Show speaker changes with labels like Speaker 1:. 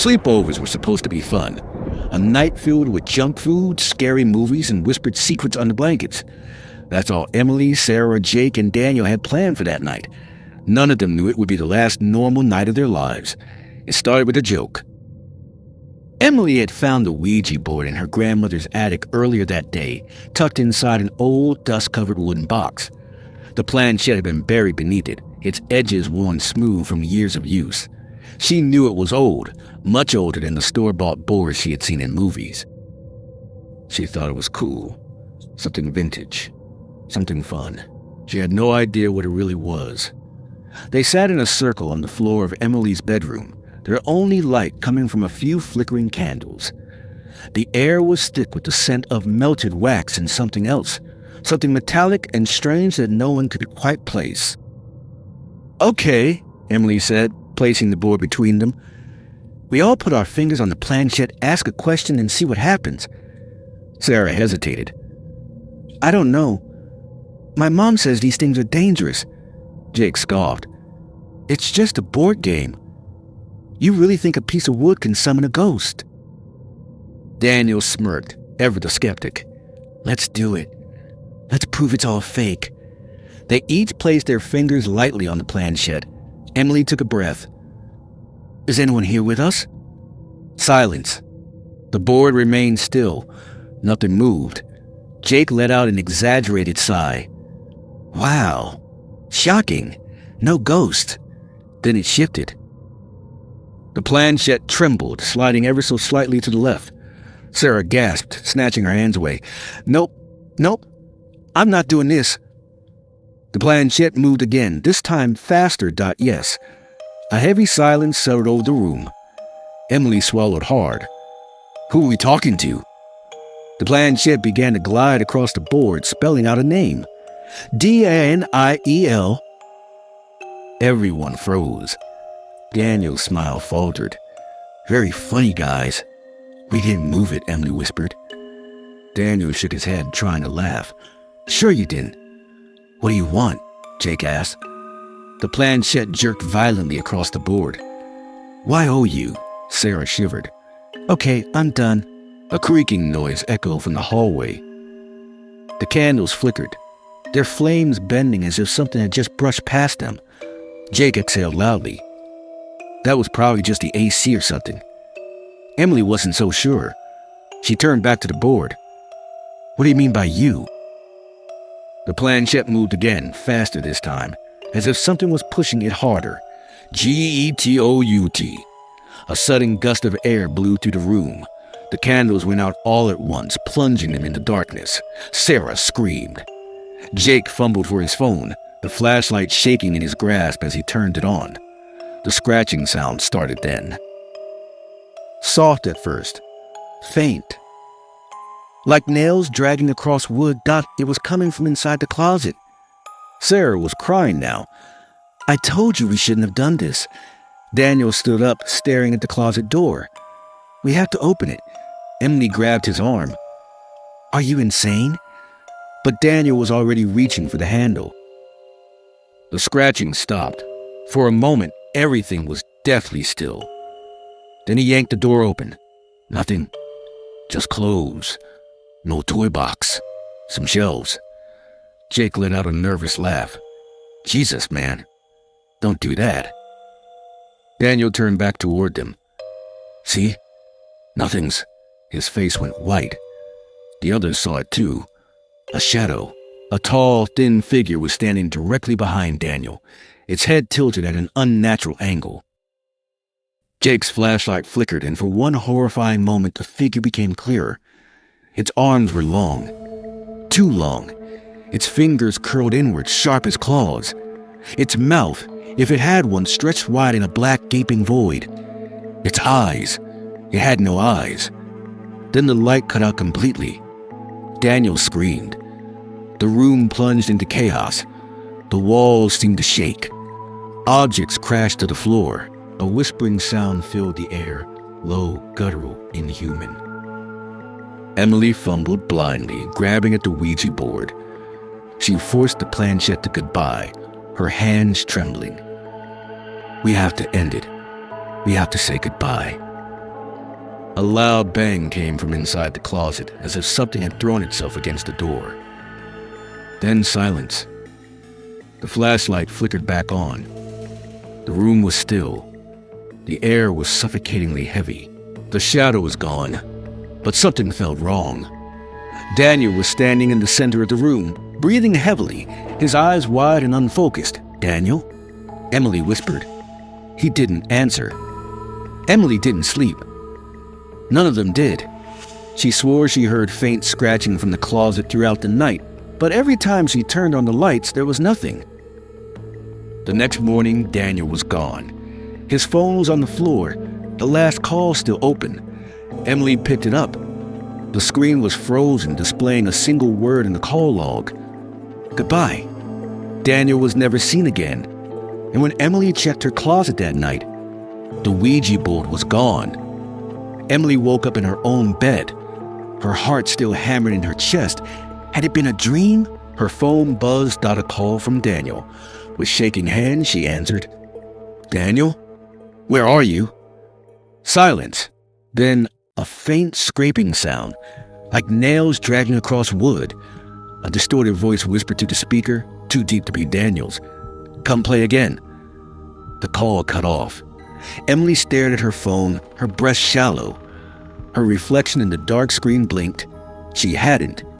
Speaker 1: Sleepovers were supposed to be fun. A night filled with junk food, scary movies, and whispered secrets under blankets. That's all Emily, Sarah, Jake, and Daniel had planned for that night. None of them knew it would be the last normal night of their lives. It started with a joke. Emily had found the Ouija board in her grandmother's attic earlier that day, tucked inside an old, dust-covered wooden box. The planchette had been buried beneath it, its edges worn smooth from years of use. She knew it was old, much older than the store-bought boards she had seen in movies. She thought it was cool. Something vintage. Something fun. She had no idea what it really was. They sat in a circle on the floor of Emily's bedroom, their only light coming from a few flickering candles. The air was thick with the scent of melted wax and something else, something metallic and strange that no one could quite place. "Okay," Emily said, placing the board between them. "We all put our fingers on the planchette, ask a question, and see what happens." Sarah hesitated. "I don't know. My mom says these things are dangerous." Jake scoffed. "It's just a board game. You really think a piece of wood can summon a ghost?" Daniel smirked, ever the skeptic. "Let's do it. Let's prove it's all fake." They each placed their fingers lightly on the planchette. Emily took a breath. "Is anyone here with us?" Silence. The board remained still. Nothing moved. Jake let out an exaggerated sigh. "Wow. Shocking. No ghost." Then it shifted. The planchette trembled, sliding ever so slightly to the left. Sarah gasped, snatching her hands away. Nope. I'm not doing this." The planchette moved again, this time faster. Yes. A heavy silence settled over the room. Emily swallowed hard. "Who are we talking to?" The planchette began to glide across the board, spelling out a name. Daniel. Everyone froze. Daniel's smile faltered. "Very funny, guys." "We didn't move it," Emily whispered. Daniel shook his head, trying to laugh. "Sure you didn't." "What do you want?" Jake asked. The planchette jerked violently across the board. "Why owe you?" Sarah shivered. "Okay, I'm done." A creaking noise echoed from the hallway. The candles flickered, their flames bending as if something had just brushed past them. Jake exhaled loudly. That was probably just the AC or something. Emily wasn't so sure. She turned back to the board. "What do you mean by you?" The planchette moved again, faster this time, as if something was pushing it harder. Getout. A sudden gust of air blew through the room. The candles went out all at once, plunging them into darkness. Sarah screamed. Jake fumbled for his phone, the flashlight shaking in his grasp as he turned it on. The scratching sound started then. Soft at first, faint. Like nails dragging across wood. It was coming from inside the closet. Sarah was crying now. "I told you we shouldn't have done this." Daniel stood up, staring at the closet door. "We have to open it." Emily grabbed his arm. "Are you insane?" But Daniel was already reaching for the handle. The scratching stopped. For a moment, everything was deathly still. Then he yanked the door open. Nothing. Just clothes. No toy box. Some shelves. Jake let out a nervous laugh. "Jesus, man. Don't do that." Daniel turned back toward them. "See? Nothing's." His face went white. The others saw it too. A shadow. A tall, thin figure was standing directly behind Daniel, its head tilted at an unnatural angle. Jake's flashlight flickered, and for one horrifying moment the figure became clearer. Its arms were long. Too long. Its fingers curled inward, sharp as claws. Its mouth, if it had one, stretched wide in a black, gaping void. Its eyes. It had no eyes. Then the light cut out completely. Daniel screamed. The room plunged into chaos. The walls seemed to shake. Objects crashed to the floor. A whispering sound filled the air, low, guttural, inhuman. Emily fumbled blindly, grabbing at the Ouija board. She forced the planchette to goodbye, her hands trembling. "We have to end it. We have to say goodbye." A loud bang came from inside the closet, as if something had thrown itself against the door. Then silence. The flashlight flickered back on. The room was still. The air was suffocatingly heavy. The shadow was gone, but something felt wrong. Daniel was standing in the center of the room, breathing heavily, his eyes wide and unfocused. "Daniel?" Emily whispered. He didn't answer. Emily didn't sleep. None of them did. She swore she heard faint scratching from the closet throughout the night, but every time she turned on the lights, there was nothing. The next morning, Daniel was gone. His phone was on the floor, the last call still open. Emily picked it up. The screen was frozen, displaying a single word in the call log. "Goodbye." Daniel was never seen again. And when Emily checked her closet that night, the Ouija board was gone. Emily woke up in her own bed. Her heart still hammered in her chest. Had it been a dream? Her phone buzzed out a call from Daniel. With shaking hands, she answered. "Daniel? Where are you?" Silence. Then a faint scraping sound, like nails dragging across wood. A distorted voice whispered to the speaker, too deep to be Daniel's. "Come play again." The call cut off. Emily stared at her phone, her breast shallow. Her reflection in the dark screen blinked. She hadn't